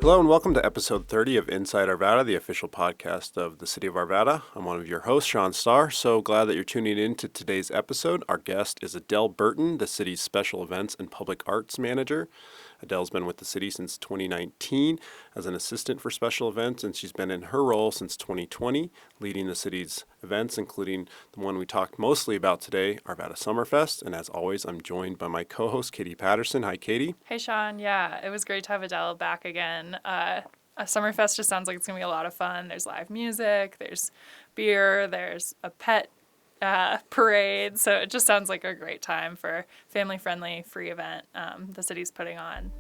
Hello and welcome to episode 30 of Inside Arvada, the official podcast of the City of Arvada. I'm one of your hosts, Sean Starr. So glad that you're tuning in to today's episode. Our guest is Adelle Burton, the city's special events and public arts manager. Adelle's been with the city since 2019 as an assistant for special events, and she's been in her role since 2020, leading the city's events, including the one we talked mostly about today, Arvada Summerfest. And as always, I'm joined by my co-host, Katie Patterson. Hi, Katie. Hey, Sean. Yeah, it was great to have Adelle back again. Summerfest just sounds like it's going to be a lot of fun. There's live music, there's beer, there's a pet parade. So it just sounds like a great time for a family-friendly, free event the city's putting on.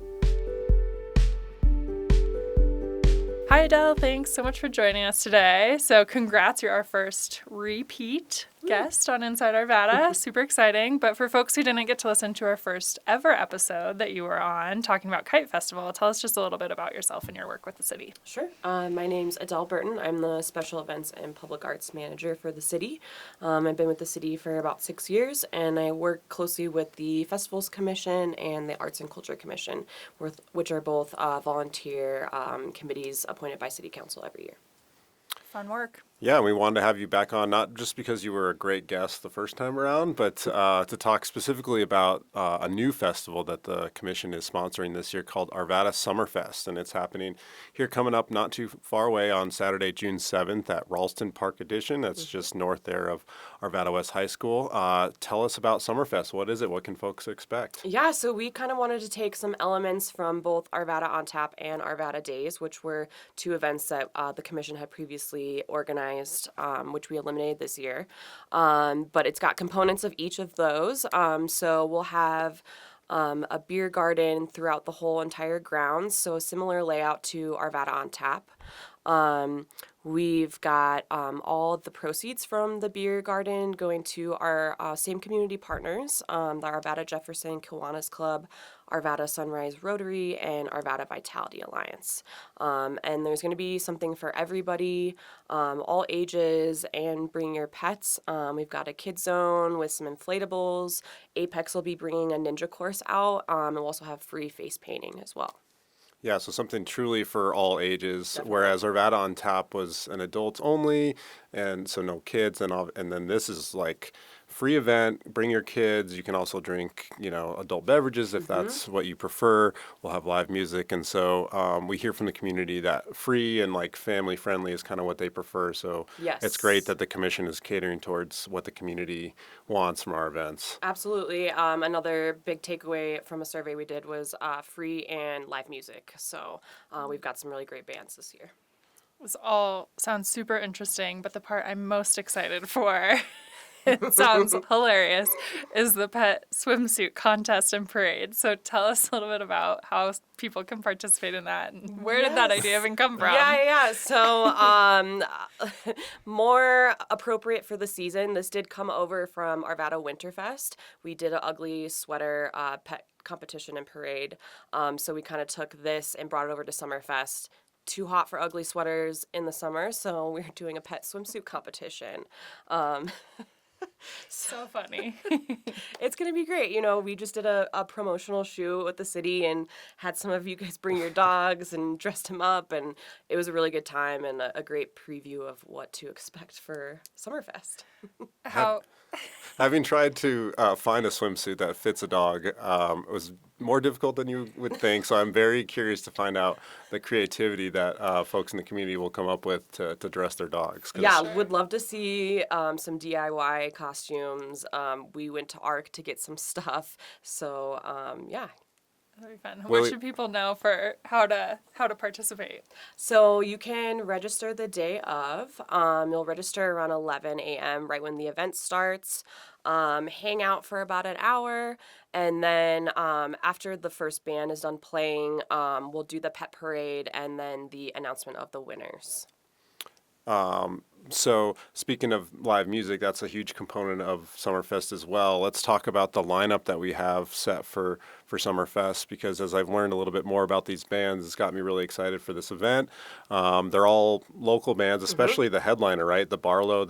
Hi, Adelle. Thanks so much for joining us today. So congrats, you're our first repeat guest on Inside Arvada. Super exciting. But for folks who didn't get to listen to our first ever episode that you were on talking about Kite Festival, tell us just a little bit about yourself and your work with the city. Sure. My name's Adelle Burton. I'm the Special Events and Public Arts Manager for the city. I've been with the city for about 6 years, and I work closely with the Festivals Commission and the Arts and Culture Commission, which are both volunteer committees appointed by City Council every year. Fun work. Yeah, we wanted to have you back on, not just because you were a great guest the first time around, but to talk specifically about a new festival that the commission is sponsoring this year called Arvada Summerfest. And it's happening here coming up not too far away on Saturday, June 7th at Ralston Park Addition. That's just north there of Arvada West High School. Tell us about Summerfest. What is it? What can folks expect? Yeah, so we kind of wanted to take some elements from both Arvada On Tap and Arvada Days, which were two events that the commission had previously organized, which we eliminated this year. But it's got components of each of those. So we'll have a beer garden throughout the whole entire grounds, so a similar layout to Arvada On Tap. We've got all the proceeds from the beer garden going to our same community partners, the Arvada Jefferson Kiwanis Club, Arvada Sunrise Rotary, and Arvada Vitality Alliance. And there's going to be something for everybody, all ages, and bring your pets. We've got a kids zone with some inflatables. Apex will be bringing a ninja course out, and we'll also have free face painting as well. Yeah, so something truly for all ages, Definitely. whereas Arvada On Tap was an adults only, and so no kids, and then this is like free event, bring your kids. You can also drink, adult beverages if that's what you prefer. We'll have live music, and so we hear from the community that free and like family friendly is kind of what they prefer. So Yes. It's great that the commission is catering towards what the community wants from our events. Absolutely. Another big takeaway from a survey we did was free and live music. So we've got some really great bands this year. This all sounds super interesting, but the part I'm most excited for, it sounds hilarious, is the pet swimsuit contest and parade. So tell us a little bit about how people can participate in that and where did that idea even come from? Yeah. So more appropriate for the season, this did come over from Arvada Winterfest. We did an ugly sweater pet competition and parade. So we kind of took this and brought it over to Summerfest. Too hot for ugly sweaters in the summer, so we're doing a pet swimsuit competition. So funny. It's going to be great. We just did a promotional shoot with the city and had some of you guys bring your dogs and dressed them up, and it was a really good time and a great preview of what to expect for Summerfest. Having tried to find a swimsuit that fits a dog, it was more difficult than you would think. So I'm very curious to find out the creativity that folks in the community will come up with to dress their dogs. Yeah, would love to see some DIY costumes. We went to ARC to get some stuff. So, yeah. That'll be fun. What should people know for how to participate? So you can register the day of. You'll register around 11 a.m. right when the event starts. Hang out for about an hour, and then after the first band is done playing, we'll do the pet parade and then the announcement of the winners. So speaking of live music, that's a huge component of Summerfest as well. Let's talk about the lineup that we have set for Summerfest, because as I've learned a little bit more about these bands, it's got me really excited for this event. They're all local bands, especially the headliner, right? The Barlow,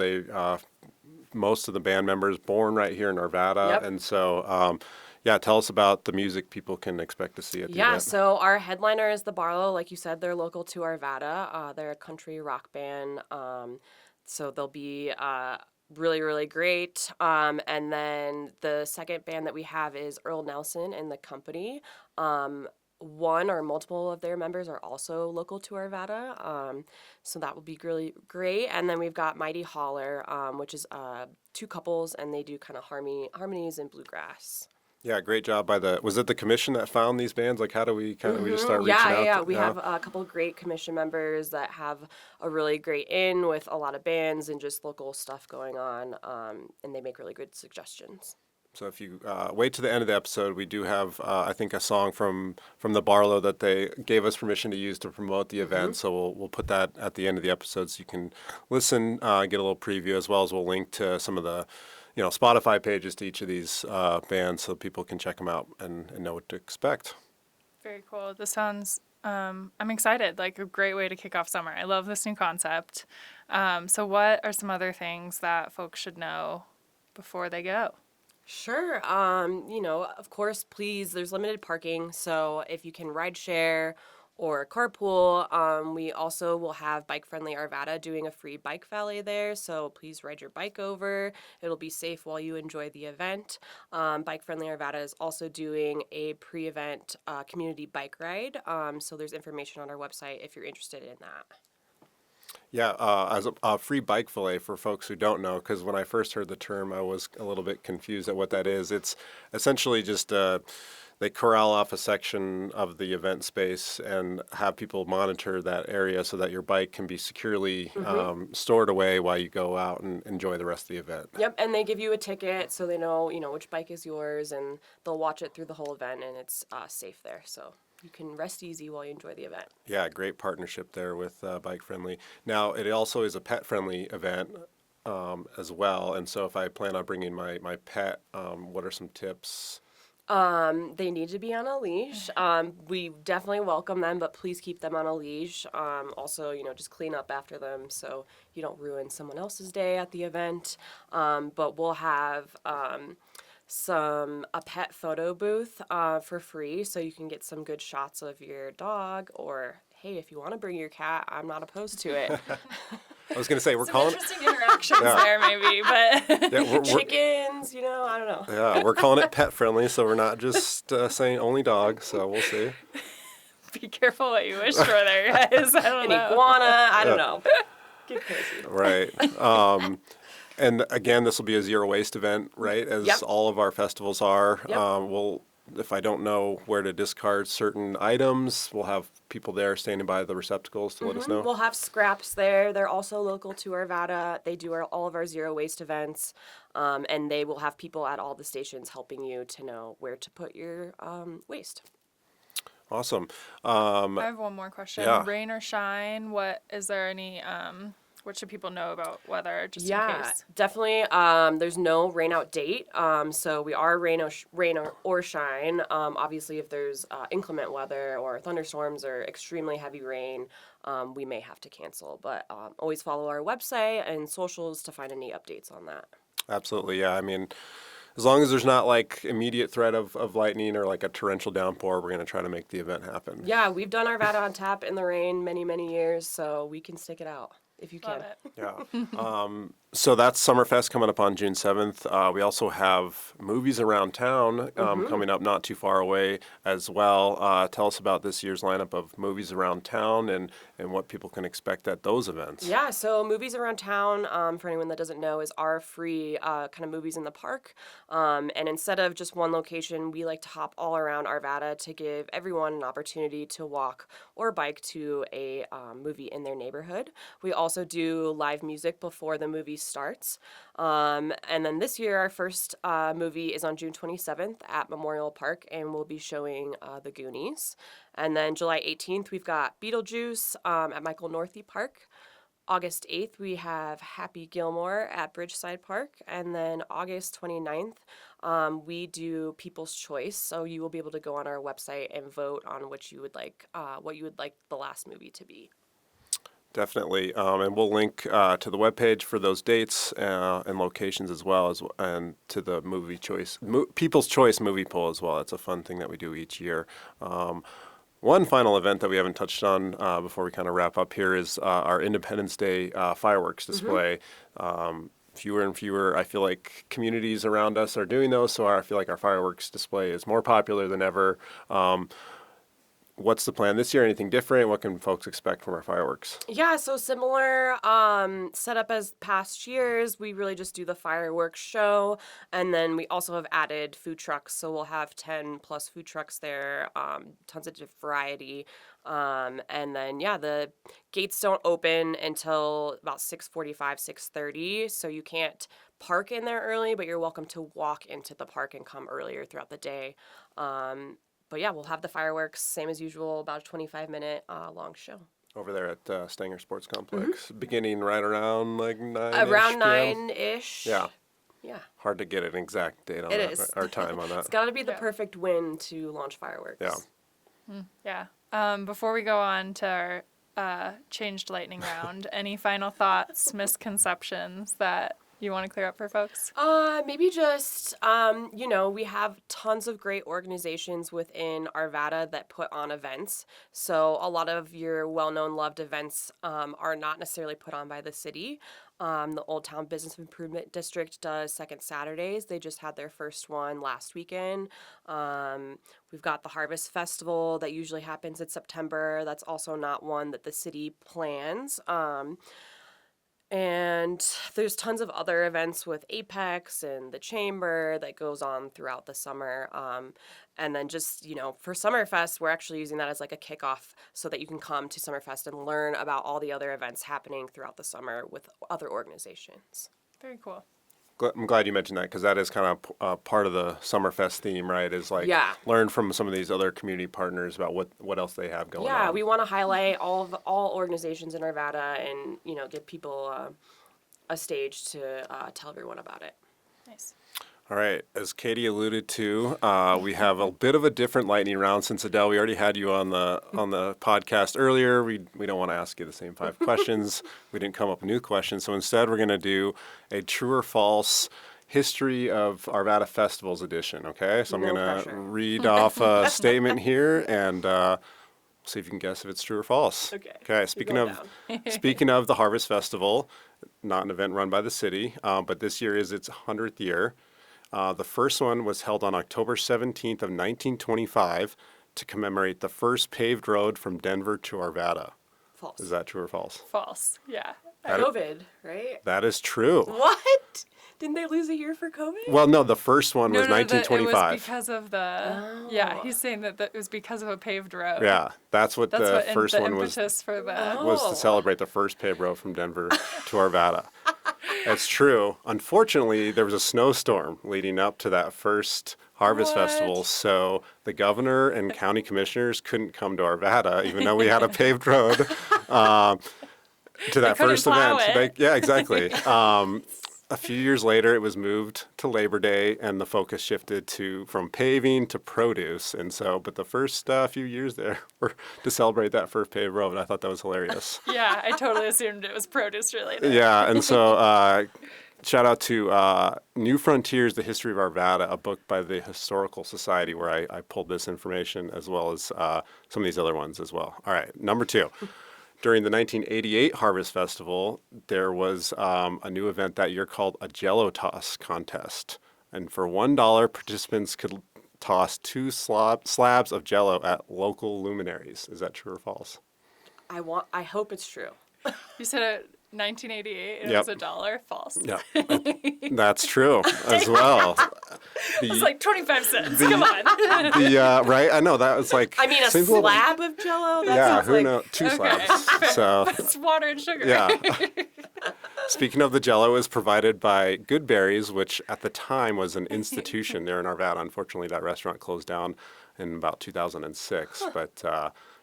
most of the band members born right here in Arvada. Yep. And so Yeah, tell us about the music people can expect to see at the Yeah, event. so our headliner is the Barlow. Like you said, they're local to Arvada. They're a country rock band. So they'll be really, really great. And then the second band that we have is Earl Nelson and the Company. One or multiple of their members are also local to Arvada. So that will be really great. And then we've got Mighty Holler, which is two couples, and they do kind of harmonies and bluegrass. Yeah, great job by was it the commission that found these bands? Like, how do we we just start reaching out? Yeah. We have a couple of great commission members that have a really great in with a lot of bands and just local stuff going on, and they make really good suggestions. So if you wait to the end of the episode, we do have, I think, a song from the Barlow that they gave us permission to use to promote the event. So we'll put that at the end of the episode so you can listen, get a little preview, as well as we'll link to some of the Spotify pages to each of these bands so people can check them out and know what to expect. Very cool. This sounds, I'm excited, like a great way to kick off summer. I love this new concept. So what are some other things that folks should know before they go? Sure. Of course, please, there's limited parking. So if you can ride share or carpool, we also will have Bike Friendly Arvada doing a free bike valet there. So please ride your bike over. It'll be safe while you enjoy the event. Bike Friendly Arvada is also doing a pre-event community bike ride. So there's information on our website if you're interested in that. Yeah, as a free bike valet for folks who don't know, because when I first heard the term, I was a little bit confused at what that is. It's essentially just they corral off a section of the event space and have people monitor that area so that your bike can be securely stored away while you go out and enjoy the rest of the event. Yep, and they give you a ticket so they know, which bike is yours, and they'll watch it through the whole event, and it's safe there. So you can rest easy while you enjoy the event. Yeah, great partnership there with Bike Friendly. Now, it also is a pet-friendly event as well, and so if I plan on bringing my pet, what are some tips? They need to be on a leash. We definitely welcome them, but please keep them on a leash. Also, just clean up after them so you don't ruin someone else's day at the event. But we'll have a pet photo booth for free, so you can get some good shots of your dog. Or hey, if you want to bring your cat, I'm not opposed to it. I was going to say we're Some calling interesting interactions there, maybe, but yeah, Chickens, I don't know. yeah, we're calling it pet friendly, so we're not just saying only dog. So we'll see. be careful what you wish for there, guys. I don't An know. iguana, I don't know. Get crazy. Right. And again, this will be a zero waste event, right? As Yep. all of our festivals are. Yep. If I don't know where to discard certain items, we'll have people there standing by the receptacles to let us know. We'll have scraps there. They're also local to Arvada. They do all of our zero waste events, and they will have people at all the stations helping you to know where to put your waste. Awesome. I have one more question. Yeah. Rain or shine, is there any, what should people know about weather, just in case? Definitely. There's no rain out date, so we are rain or shine. Obviously, if there's inclement weather or thunderstorms or extremely heavy rain, we may have to cancel. But always follow our website and socials to find any updates on that. Absolutely, yeah. I mean, as long as there's not like immediate threat of lightning or like a torrential downpour, we're going to try to make the event happen. Yeah, we've done Arvada on tap in the rain many, many years, so we can stick it out if you can. Love it. Yeah. So that's Summerfest coming up on June 7th. We also have movies around town coming up not too far away as well. Tell us about this year's lineup of movies around town and what people can expect at those events. Yeah, so movies around town, for anyone that doesn't know, is our free kind of movies in the park. And instead of just one location, we like to hop all around Arvada to give everyone an opportunity to walk or bike to a movie in their neighborhood. We also do live music before the movie starts. And then this year, our first movie is on June 27th at Memorial Park, and we'll be showing The Goonies. And then July 18th, we've got Beetlejuice at Michael Northey Park. August 8th, we have Happy Gilmore at Bridgeside Park. And then August 29th, we do People's Choice. So you will be able to go on our website and vote on what you would like the last movie to be. Definitely, and we'll link to the webpage for those dates and locations as well and to the movie choice, People's Choice movie poll as well. It's a fun thing that we do each year. One final event that we haven't touched on before we kind of wrap up here is our Independence Day fireworks display. Fewer and fewer, I feel like, communities around us are doing those, so I feel like our fireworks display is more popular than ever. What's the plan this year? Anything different? What can folks expect from our fireworks? Yeah, so similar setup as past years. We really just do the fireworks show, and then we also have added food trucks. So we'll have 10 plus food trucks there, tons of variety. And then, yeah, the gates don't open until about 6:45, 6:30. So you can't park in there early, but you're welcome to walk into the park and come earlier throughout the day. But yeah, we'll have the fireworks, same as usual, about a 25-minute long show. Over there at Stanger Sports Complex, beginning right around like 9 Around PM. 9-ish. Yeah. Yeah. Hard to get an exact date on It that, is. or time on that. It's got to be the perfect win to launch fireworks. Yeah. Yeah. Before we go on to our changed lightning round, any final thoughts, misconceptions that you want to clear up for folks? Maybe just, we have tons of great organizations within Arvada that put on events. So a lot of your well-known, loved events are not necessarily put on by the city. The Old Town Business Improvement District does second Saturdays. They just had their first one last weekend. We've got the Harvest Festival that usually happens in September. That's also not one that the city plans. And there's tons of other events with Apex and the Chamber that goes on throughout the summer. And then just, for Summerfest, we're actually using that as like a kickoff so that you can come to Summerfest and learn about all the other events happening throughout the summer with other organizations. Very cool. I'm glad you mentioned that because that is kind of part of the Summerfest theme, right? Is like learn from some of these other community partners about what else they have going on. Yeah, we want to highlight all organizations in Arvada and give people a stage to tell everyone about it. Nice. All right, as Katie alluded to, we have a bit of a different lightning round. Since Adele, we already had you on the podcast earlier. We don't want to ask you the same 5 questions. We didn't come up with new questions, so instead we're going to do a true or false history of Arvada Festivals edition. Okay, so I'm going to read off a statement here and see if you can guess if it's true or false. Okay. Speaking of the Harvest Festival, not an event run by the city, but this year is its 100th year. The first one was held on October 17th of 1925 to commemorate the first paved road from Denver to Arvada. False. Is that true or false? False. Yeah. COVID, right? That is true. What? Didn't they lose a year for COVID? Well, no, the first one was 1925. It was because of yeah, he's saying that it was because of a paved road. Yeah, that's what the first one was. Impetus for that. Was to celebrate the first paved road from Denver to Arvada. It's true. Unfortunately, there was a snowstorm leading up to that first Harvest Festival, so the governor and county commissioners couldn't come to Arvada, even though we had a paved road to that first event. Yeah, exactly. A few years later, it was moved to Labor Day, and the focus shifted from paving to produce. And so, but the first few years there were to celebrate that first paved road. I thought that was hilarious. Yeah, I totally assumed it was produce related. Yeah, and so shout out to New Frontiers, The History of Arvada, a book by the Historical Society, where I pulled this information as well as some of these other ones as well. All right, number 2. During the 1988 Harvest Festival, there was a new event that year called a Jello Toss contest. And for $1, participants could toss 2 slabs of Jello at local luminaries. Is that true or false? I hope it's true. You said it 1988 and it was $1. False. Yeah, that's true as well. It's like 25 cents. Come on. Right? I know that was like. I mean, a slab of Jello. That who knows? 2 slabs. So it's water and sugar. Yeah. Speaking of the Jello, it was provided by Good Berries, which at the time was an institution there in Arvada. Unfortunately, that restaurant closed down in about 2006. But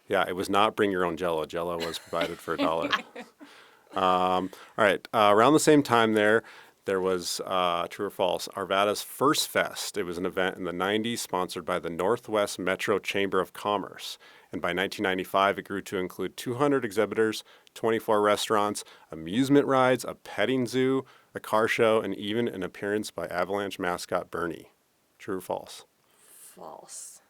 it was not bring your own Jello. Jello was provided for $1. All right. Around the same time there There was, true or false, Arvada's first fest. It was an event in the 90s sponsored by the Northwest Metro Chamber of Commerce. And by 1995, it grew to include 200 exhibitors, 24 restaurants, amusement rides, a petting zoo, a car show, and even an appearance by Avalanche mascot Bernie. True or false? False.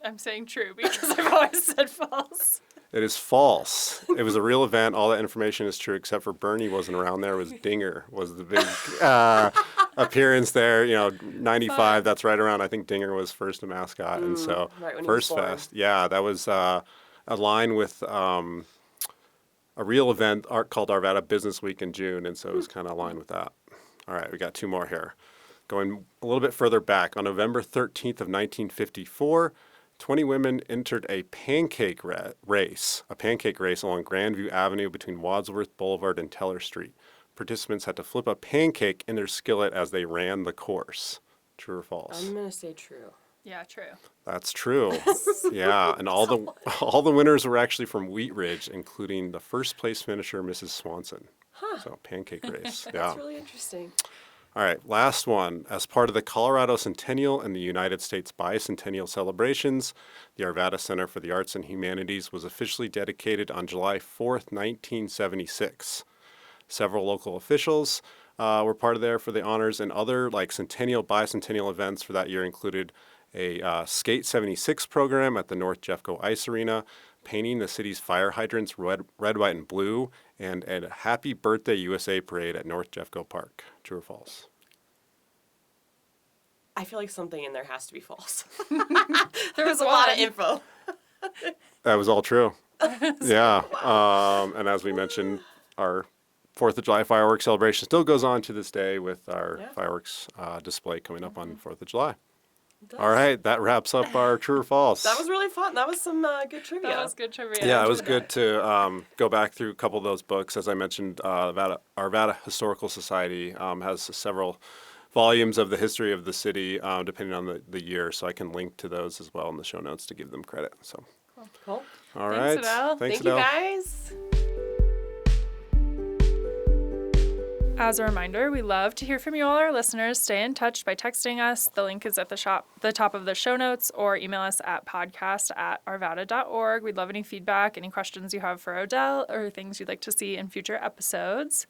I'm saying true because I've always said false. It is false. It was a real event. All that information is true, except for Bernie wasn't around there. It was Dinger was the big appearance there. 95, that's right around, I think Dinger was first a mascot. And so right when he First was born. Fest, yeah, that was aligned with a real event called Arvada Business Week in June. And so it was kind of aligned with that. All right, we got two more here. Going a little bit further back, on November 13th of 1954, 20 women entered a pancake race along Grandview Avenue between Wadsworth Boulevard and Teller Street. Participants had to flip a pancake in their skillet as they ran the course. True or false? I'm gonna say true. Yeah, true. That's true. Yeah, and all the winners were actually from Wheat Ridge, including the first place finisher, Mrs. Swanson. So pancake race. Yeah. That's really interesting. All right, last one. As part of the Colorado Centennial and the United States Bicentennial celebrations, the Arvada Center for the Arts and Humanities was officially dedicated on July 4th, 1976. Several local officials were part of there for the honors, and other centennial, bicentennial events for that year included a Skate 76 program at the North Jeffco Ice Arena, painting the city's fire hydrants red, white, and blue, and a Happy Birthday USA parade at North Jeffco Park. True or false? I feel like something in there has to be false. There was a lot of one. info. That was all true. Yeah. And as we mentioned, our 4th of July fireworks celebration still goes on to this day with our fireworks display coming up on 4th of July. All right, that wraps up our true or false. That was really fun. That was some good trivia. That was good trivia. Yeah, it was good to go back through a couple of those books. As I mentioned, Arvada Historical Society has several volumes of the history of the city, depending on the year. So I can link to those as well in the show notes to give them credit. So, Cool. all Thanks, right. Adele. Thanks, Thank you, Adele. guys. As a reminder, we love to hear from you all, our listeners. Stay in touch by texting us. The link is at the top of the show notes, or email us at podcast@arvada.org. We'd love any feedback, any questions you have for Adele, or things you'd like to see in future episodes.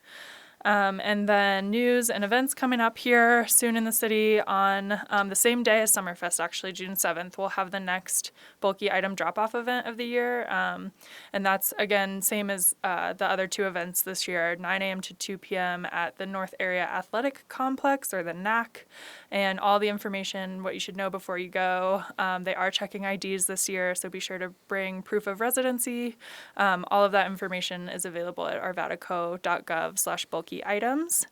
And then news and events coming up here soon in the city on the same day as Summerfest, actually, June 7th. We'll have the next bulky item drop-off event of the year. And that's, again, same as the other two events this year, 9 a.m. to 2 p.m. at the North Area Athletic Complex, or the NAC. And all the information, what you should know before you go. They are checking IDs this year, so be sure to bring proof of residency. All of that information is available at arvadaco.gov/bulky items.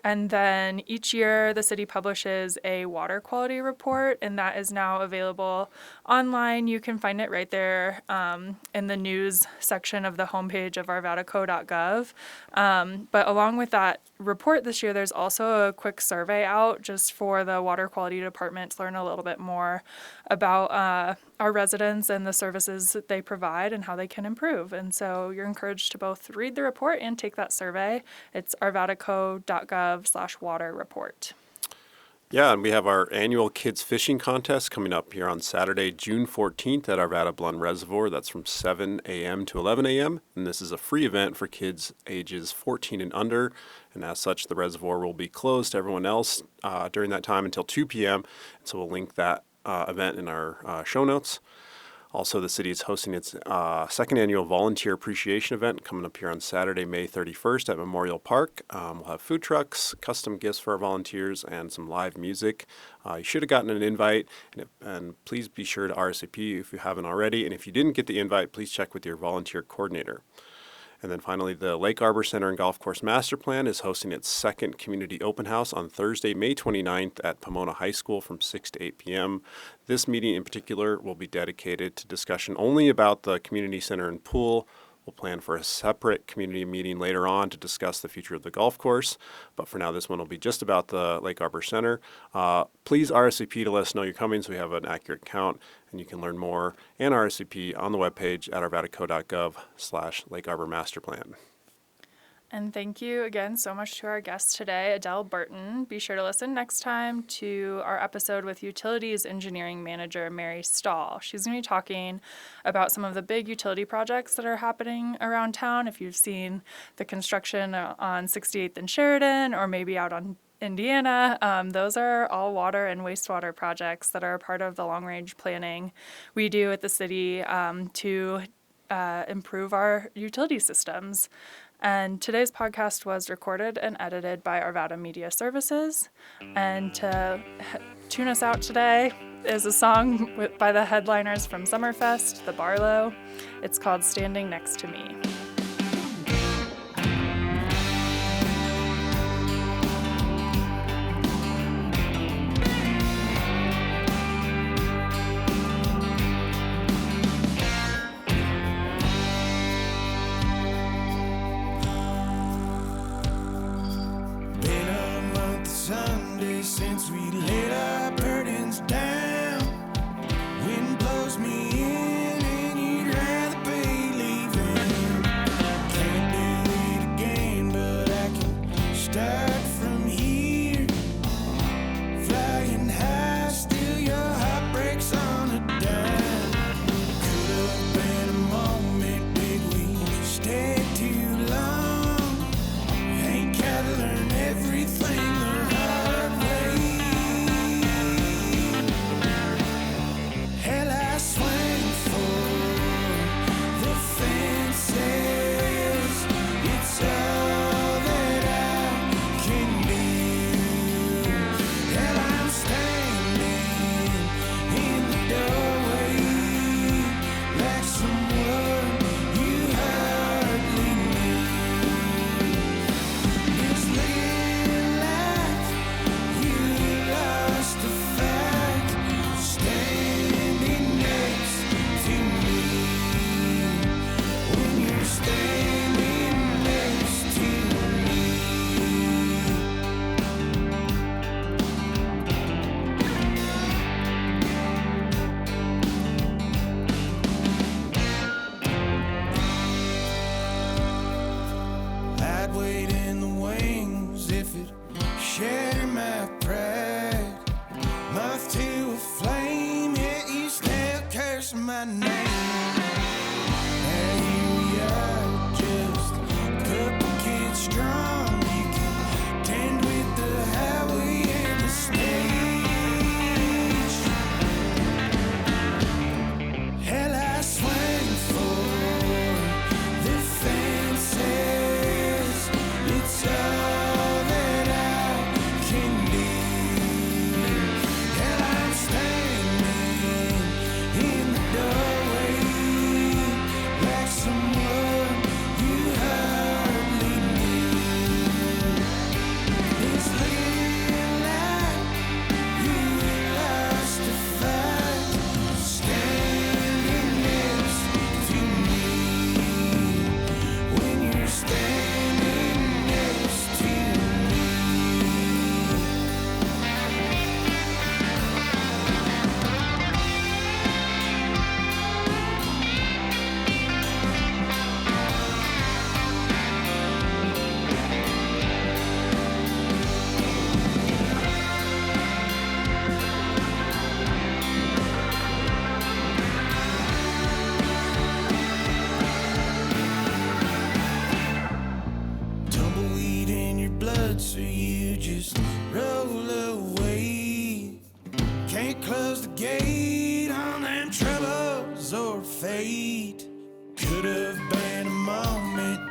And then each year the city publishes a water quality report, and that is now available online. You can find it right there in the news section of the homepage of arvadaco.gov. But along with that report this year, there's also a quick survey out just for the water quality department to learn a little bit more about our residents and the services that they provide and how they can improve. And so you're encouraged to both read the report and take that survey. It's arvadaco.gov/water report. Yeah, and we have our annual kids fishing contest coming up here on Saturday, June 14th at Arvada Blunt Reservoir. That's from 7 a.m. to 11 a.m. And this is a free event for kids ages 14 and under. And as such, the reservoir will be closed to everyone else during that time until 2 p.m. And so we'll link that event in our show notes. Also, the city is hosting its second annual volunteer appreciation event coming up here on Saturday, May 31st at Memorial Park. We'll have food trucks, custom gifts for our volunteers, and some live music. You should have gotten an invite, and please be sure to RSVP if you haven't already. And if you didn't get the invite, please check with your volunteer coordinator. And then finally, the Lake Arbor Center and Golf Course Master Plan is hosting its second community open house on Thursday, May 29th at Pomona High School from 6 to 8 p.m. This meeting in particular will be dedicated to discussion only about the community center and pool. We'll plan for a separate community meeting later on to discuss the future of the golf course. But for now, this one will be just about the Lake Arbor Center. Please RSVP to let us know you're coming so we have an accurate count. And you can learn more and RSVP on the webpage at arvadaco.gov/Lake Arbor Master Plan. And thank you again so much to our guest today, Adelle Burton. Be sure to listen next time to our episode with Utilities Engineering Manager Mary Stahl. She's going to be talking about some of the big utility projects that are happening around town. If you've seen the construction on 68th and Sheridan, or maybe out on Indiana, those are all water and wastewater projects that are part of the long-range planning we do at the city to improve our utility systems. And today's podcast was recorded and edited by Arvada Media Services. And to tune us out today is a song by the headliners from Summerfest, the Barlow. It's called Standing Next to Me. Since we laid our burdens down, wind blows me in and you'd rather be leaving. Can't do it again, but I can start from here. Flying high, still your heart breaks on a dime. Could have been a moment, did we stay too long? Ain't gotta learn everything the hard way. Shatter my pride, moth to a flame, yet you still curse my name. Now here we are, just a couple kids strong. You can tend with the highway and the stage. Hell, I swang for the fences. It's all so you just roll away. Can't close the gate on them troubles or fate. Could have been a moment